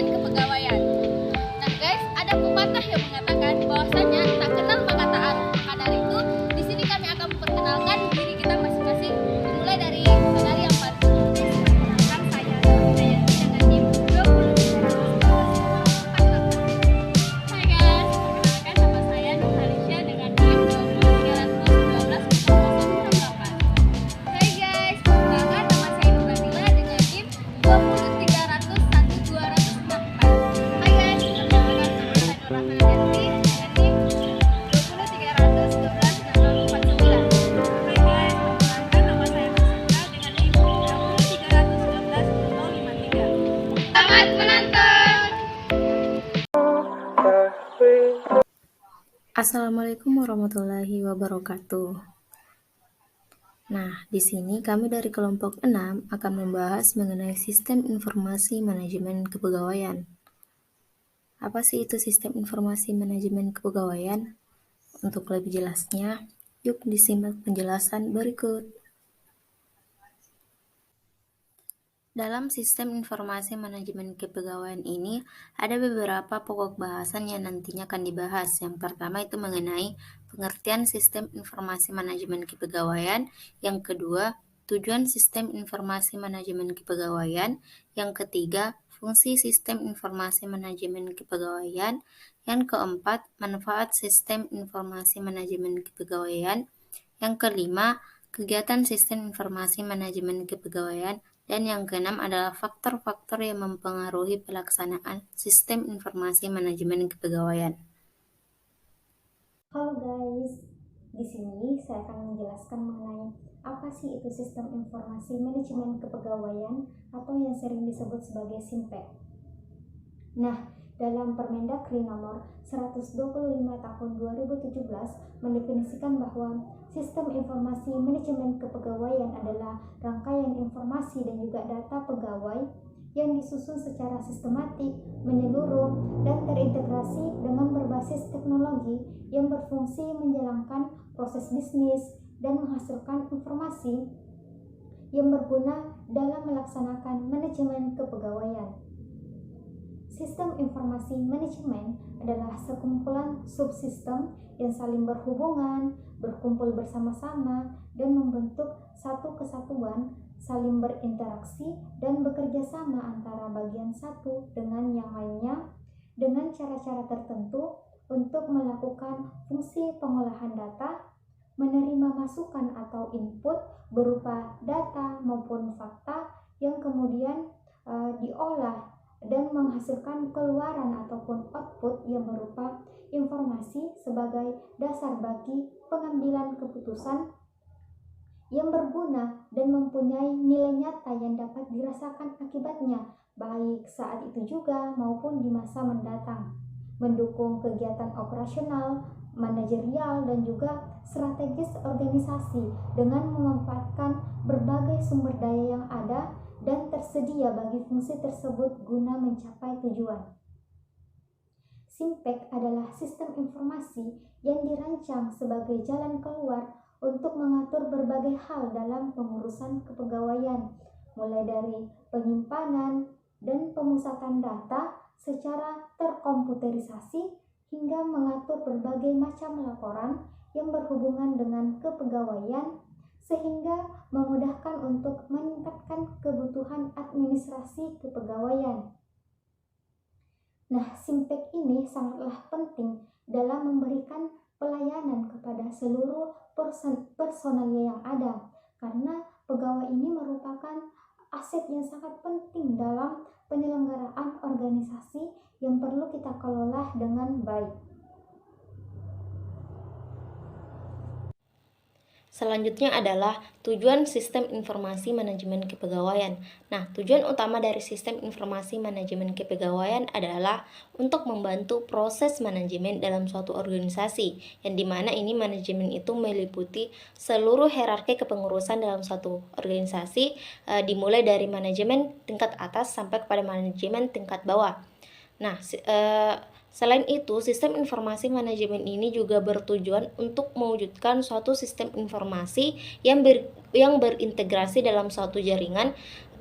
manajemen kepegawaian. Nah guys, ada pepatah yang mengatakan bahwasanya tak kenal maka tak aruf. Maka dari itu, di sini kami akan memperkenalkan diri kita masing-masing, dimulai dari saudari yang paling perkenalkan saya Dayanti dengan NIM 20312. Hai guys, perkenalkan nama saya Nurhalisya dengan NIM 20312. Hai guys, perkenalkan nama saya Nurabila dengan NIM 20301 204. Hai guys, perkenalkan nama saya Nurahana Devi dengan NIM 20312 649. Hai guys, perkenalkan nama saya Masaka dengan NIM 20312 053. Selamat menonton. Assalamualaikum warahmatullahi wabarakatuh. Nah, di sini kami dari kelompok 6 akan membahas mengenai sistem informasi manajemen kepegawaian. Apa sih itu sistem informasi manajemen kepegawaian? Untuk lebih jelasnya, yuk disimak penjelasan berikut. Dalam sistem informasi manajemen kepegawaian ini, ada beberapa pokok bahasan yang nantinya akan dibahas. Yang pertama itu mengenai pengertian sistem informasi manajemen kepegawaian. Yang kedua, tujuan sistem informasi manajemen kepegawaian. Yang ketiga, fungsi sistem informasi manajemen kepegawaian. Yang keempat, manfaat sistem informasi manajemen kepegawaian. Yang kelima, kegiatan sistem informasi manajemen kepegawaian. Dan yang keenam adalah faktor-faktor yang mempengaruhi pelaksanaan sistem informasi manajemen kepegawaian. Halo guys, di sini saya akan menjelaskan mengenai apa sih itu sistem informasi manajemen kepegawaian atau yang sering disebut sebagai SIMPEK. Nah, dalam Permendagri nomor 125 tahun 2017 mendefinisikan bahwa sistem informasi manajemen kepegawaian adalah rangkaian informasi dan juga data pegawai yang disusun secara sistematik, menyeluruh, dan terintegrasi dengan berbasis teknologi yang berfungsi menjalankan proses bisnis dan menghasilkan informasi yang berguna dalam melaksanakan manajemen kepegawaian. Sistem informasi manajemen adalah sekumpulan subsistem yang saling berhubungan, berkumpul bersama-sama, dan membentuk satu kesatuan, saling berinteraksi dan bekerja sama antara bagian satu dengan yang lainnya dengan cara-cara tertentu untuk melakukan fungsi pengolahan data, menerima masukan atau input berupa data maupun fakta yang kemudian diolah dan menghasilkan keluaran ataupun output yang berupa informasi sebagai dasar bagi pengambilan keputusan yang berguna dan mempunyai nilai nyata yang dapat dirasakan akibatnya baik saat itu juga maupun di masa mendatang, mendukung kegiatan operasional, manajerial, dan juga strategis organisasi dengan memanfaatkan berbagai sumber daya yang ada dan tersedia bagi fungsi tersebut guna mencapai tujuan. SIMPEK adalah sistem informasi yang dirancang sebagai jalan keluar untuk mengatur berbagai hal dalam pengurusan kepegawaian, mulai dari penyimpanan dan pemusatan data secara terkomputerisasi hingga mengatur berbagai macam laporan yang berhubungan dengan kepegawaian sehingga memudahkan untuk meningkatkan kebutuhan administrasi kepegawaian. Nah, SIMPEK ini sangatlah penting dalam memberikan pelayanan kepada seluruh personalnya yang ada, karena pegawai ini merupakan aset yang sangat penting dalam penyelenggaraan organisasi yang perlu kita kelola dengan baik. Selanjutnya adalah tujuan sistem informasi manajemen kepegawaian. Nah, tujuan utama dari sistem informasi manajemen kepegawaian adalah untuk membantu proses manajemen dalam suatu organisasi, yang dimana ini manajemen itu meliputi seluruh hierarki kepengurusan dalam suatu organisasi, dimulai dari manajemen tingkat atas sampai kepada manajemen tingkat bawah. Nah, selain itu, sistem informasi manajemen ini juga bertujuan untuk mewujudkan suatu sistem informasi yang yang berintegrasi dalam suatu jaringan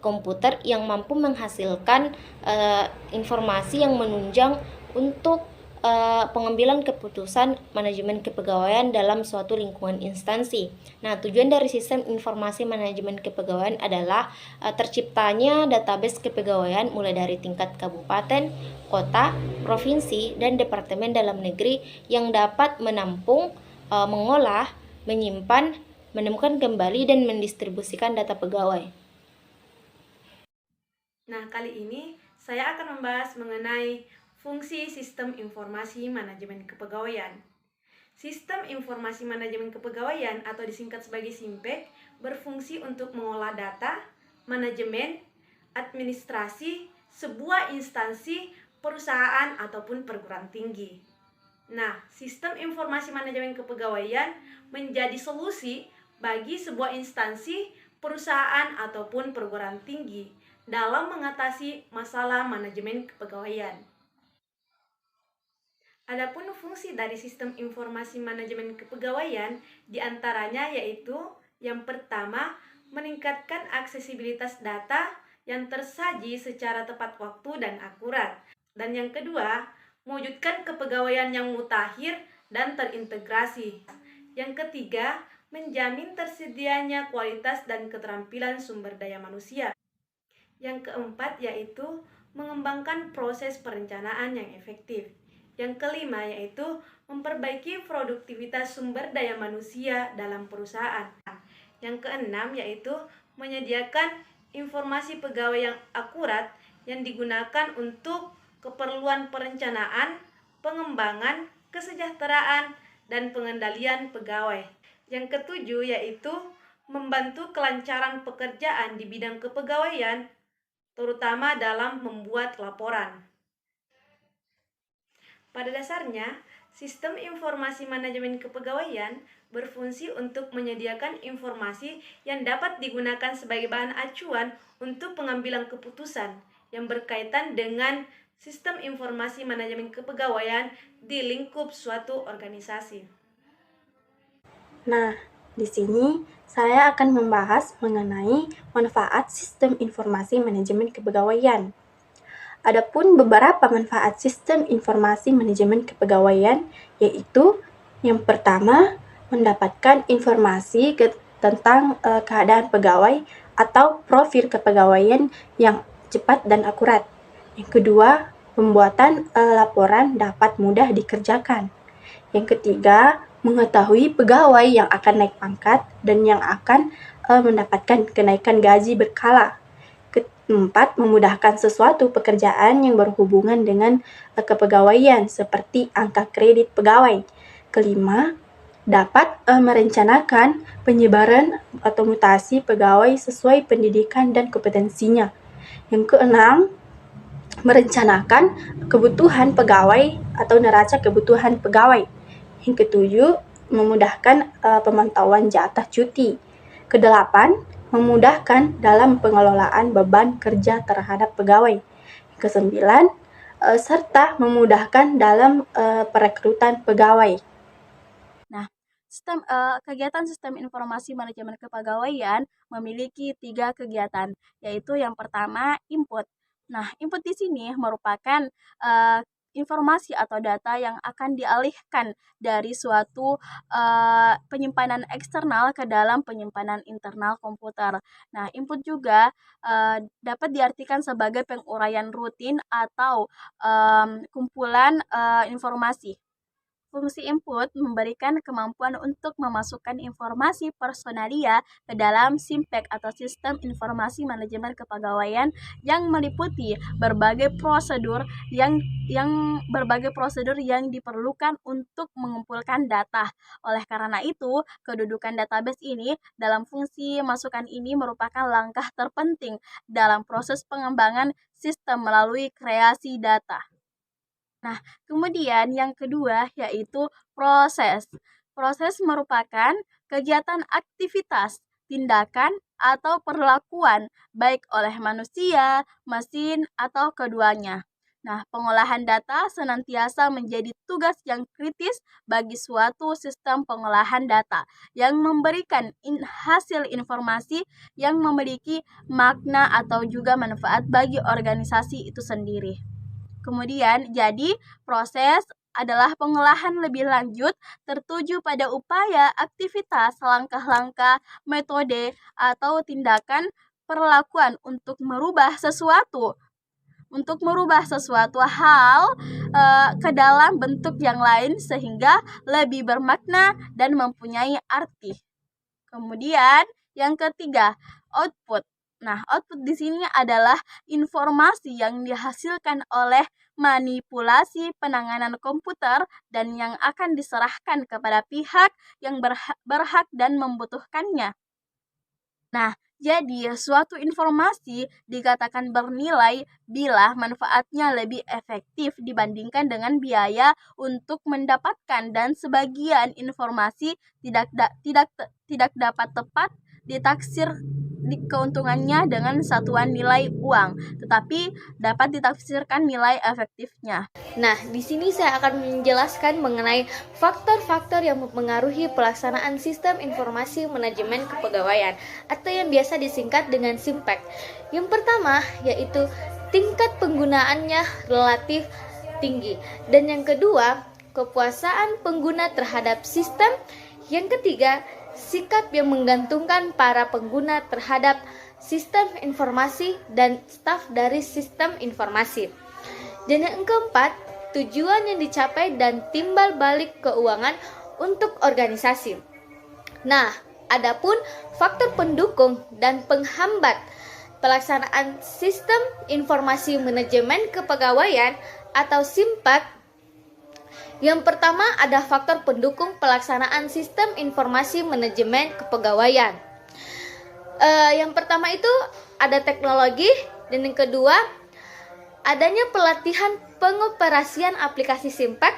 komputer yang mampu menghasilkan informasi yang menunjang untuk pengambilan keputusan manajemen kepegawaian dalam suatu lingkungan instansi. Nah, tujuan dari sistem informasi manajemen kepegawaian adalah terciptanya database kepegawaian mulai dari tingkat kabupaten, kota, provinsi, dan departemen dalam negeri yang dapat menampung, mengolah, menyimpan, menemukan kembali, dan mendistribusikan data pegawai. Nah, kali ini saya akan membahas mengenai fungsi sistem informasi manajemen kepegawaian. Sistem informasi manajemen kepegawaian atau disingkat sebagai SIMPEK berfungsi untuk mengolah data, manajemen, administrasi, sebuah instansi, perusahaan, ataupun perguruan tinggi. Nah, sistem informasi manajemen kepegawaian menjadi solusi bagi sebuah instansi, perusahaan, ataupun perguruan tinggi dalam mengatasi masalah manajemen kepegawaian. Adapun fungsi dari sistem informasi manajemen kepegawaian diantaranya yaitu yang pertama, meningkatkan aksesibilitas data yang tersaji secara tepat waktu dan akurat. Dan yang kedua, mewujudkan kepegawaian yang mutakhir dan terintegrasi. Yang ketiga, menjamin tersedianya kualitas dan keterampilan sumber daya manusia. Yang keempat yaitu mengembangkan proses perencanaan yang efektif. Yang kelima yaitu memperbaiki produktivitas sumber daya manusia dalam perusahaan. Yang keenam yaitu menyediakan informasi pegawai yang akurat yang digunakan untuk keperluan perencanaan, pengembangan, kesejahteraan, dan pengendalian pegawai. Yang ketujuh yaitu membantu kelancaran pekerjaan di bidang kepegawaian, terutama dalam membuat laporan. Pada dasarnya, sistem informasi manajemen kepegawaian berfungsi untuk menyediakan informasi yang dapat digunakan sebagai bahan acuan untuk pengambilan keputusan yang berkaitan dengan sistem informasi manajemen kepegawaian di lingkup suatu organisasi. Nah, di sini saya akan membahas mengenai manfaat sistem informasi manajemen kepegawaian. Adapun beberapa manfaat sistem informasi manajemen kepegawaian yaitu yang pertama, mendapatkan informasi tentang keadaan pegawai atau profil kepegawaian yang cepat dan akurat. Yang kedua, pembuatan laporan dapat mudah dikerjakan. Yang ketiga, mengetahui pegawai yang akan naik pangkat dan yang akan mendapatkan kenaikan gaji berkala. Keempat, memudahkan sesuatu pekerjaan yang berhubungan dengan kepegawaian seperti angka kredit pegawai. Kelima, dapat merencanakan penyebaran atau mutasi pegawai sesuai pendidikan dan kompetensinya. Yang keenam, merencanakan kebutuhan pegawai atau neraca kebutuhan pegawai. Yang ketujuh, memudahkan pemantauan jatah cuti. Kedelapan, memudahkan dalam pengelolaan beban kerja terhadap pegawai. Kesembilan, serta memudahkan dalam perekrutan pegawai. Nah, kegiatan sistem informasi manajemen kepegawaian memiliki 3 kegiatan, yaitu yang pertama input. Nah, input di sini merupakan informasi atau data yang akan dialihkan dari suatu penyimpanan eksternal ke dalam penyimpanan internal komputer. Nah, input juga dapat diartikan sebagai penguraian rutin atau kumpulan informasi. Fungsi input memberikan kemampuan untuk memasukkan informasi personalia ke dalam SIMPEK atau Sistem Informasi Manajemen Kepegawaian yang meliputi berbagai prosedur yang diperlukan untuk mengumpulkan data. Oleh karena itu, kedudukan database ini dalam fungsi masukan ini merupakan langkah terpenting dalam proses pengembangan sistem melalui kreasi data. Nah, kemudian yang kedua yaitu proses. Proses merupakan kegiatan aktivitas, tindakan, atau perlakuan baik oleh manusia, mesin, atau keduanya. Nah, pengolahan data senantiasa menjadi tugas yang kritis bagi suatu sistem pengolahan data yang memberikan hasil informasi yang memiliki makna atau juga manfaat bagi organisasi itu sendiri. Kemudian, jadi proses adalah pengolahan lebih lanjut tertuju pada upaya, aktivitas, langkah-langkah, metode, atau tindakan perlakuan untuk merubah sesuatu hal ke dalam bentuk yang lain sehingga lebih bermakna dan mempunyai arti. Kemudian yang ketiga, output. Nah, output di sini adalah informasi yang dihasilkan oleh manipulasi penanganan komputer dan yang akan diserahkan kepada pihak yang berhak dan membutuhkannya. Nah, jadi suatu informasi dikatakan bernilai bila manfaatnya lebih efektif dibandingkan dengan biaya untuk mendapatkan, dan sebagian informasi tidak dapat tepat ditaksir keuntungannya dengan satuan nilai uang, tetapi dapat ditafsirkan nilai efektifnya. Nah, di sini saya akan menjelaskan mengenai faktor-faktor yang mempengaruhi pelaksanaan sistem informasi manajemen kepegawaian atau yang biasa disingkat dengan SIMPEK. Yang pertama yaitu tingkat penggunaannya relatif tinggi, dan yang kedua kepuasaan pengguna terhadap sistem. Yang ketiga, sikap yang menggantungkan para pengguna terhadap sistem informasi dan staf dari sistem informasi. Dan yang keempat, tujuan yang dicapai dan timbal balik keuangan untuk organisasi. Nah, adapun faktor pendukung dan penghambat pelaksanaan sistem informasi manajemen kepegawaian atau SIMPEK. Yang pertama ada faktor pendukung pelaksanaan sistem informasi manajemen kepegawaian. Yang pertama itu ada teknologi, dan yang kedua adanya pelatihan pengoperasian aplikasi SIMPEK,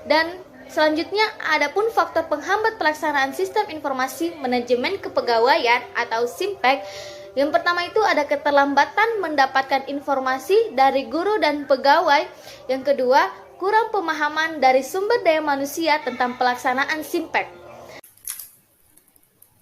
dan selanjutnya adapun faktor penghambat pelaksanaan sistem informasi manajemen kepegawaian atau SIMPEK. Yang pertama itu ada keterlambatan mendapatkan informasi dari guru dan pegawai. Yang kedua, kurang pemahaman dari sumber daya manusia tentang pelaksanaan SIMPEK.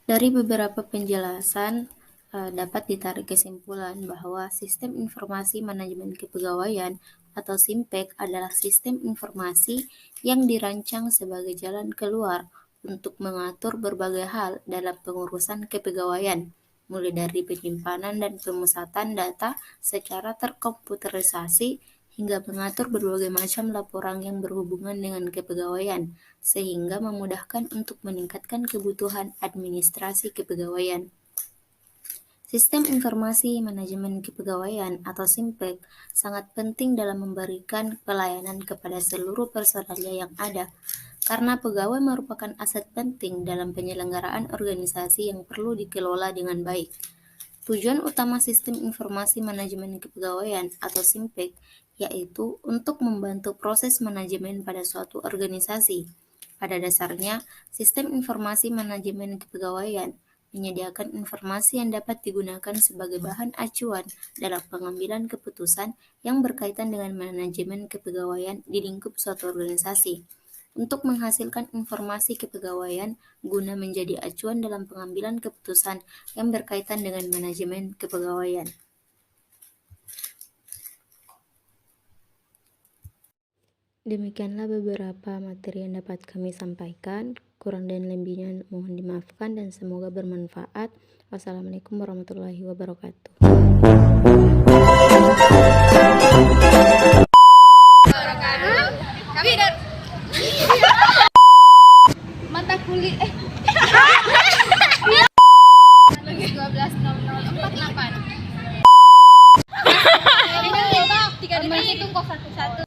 Dari beberapa penjelasan dapat ditarik kesimpulan bahwa sistem informasi manajemen kepegawaian atau SIMPEK adalah sistem informasi yang dirancang sebagai jalan keluar untuk mengatur berbagai hal dalam pengurusan kepegawaian, mulai dari penyimpanan dan pemusatan data secara terkomputerisasi hingga mengatur berbagai macam laporan yang berhubungan dengan kepegawaian, sehingga memudahkan untuk meningkatkan kebutuhan administrasi kepegawaian. Sistem informasi manajemen kepegawaian atau SIMPEK sangat penting dalam memberikan pelayanan kepada seluruh personalnya yang ada, karena pegawai merupakan aset penting dalam penyelenggaraan organisasi yang perlu dikelola dengan baik. Tujuan utama sistem informasi manajemen kepegawaian atau SIMPEK yaitu untuk membantu proses manajemen pada suatu organisasi. Pada dasarnya, sistem informasi manajemen kepegawaian menyediakan informasi yang dapat digunakan sebagai bahan acuan dalam pengambilan keputusan yang berkaitan dengan manajemen kepegawaian di lingkup suatu organisasi, untuk menghasilkan informasi kepegawaian guna menjadi acuan dalam pengambilan keputusan yang berkaitan dengan manajemen kepegawaian. Demikianlah beberapa materi yang dapat kami sampaikan. Kurang dan lebihnya mohon dimaafkan dan semoga bermanfaat. Wassalamualaikum warahmatullahi wabarakatuh. Kami mata kuliah 12.0048. Ini 3 detik itu kok satu-satu.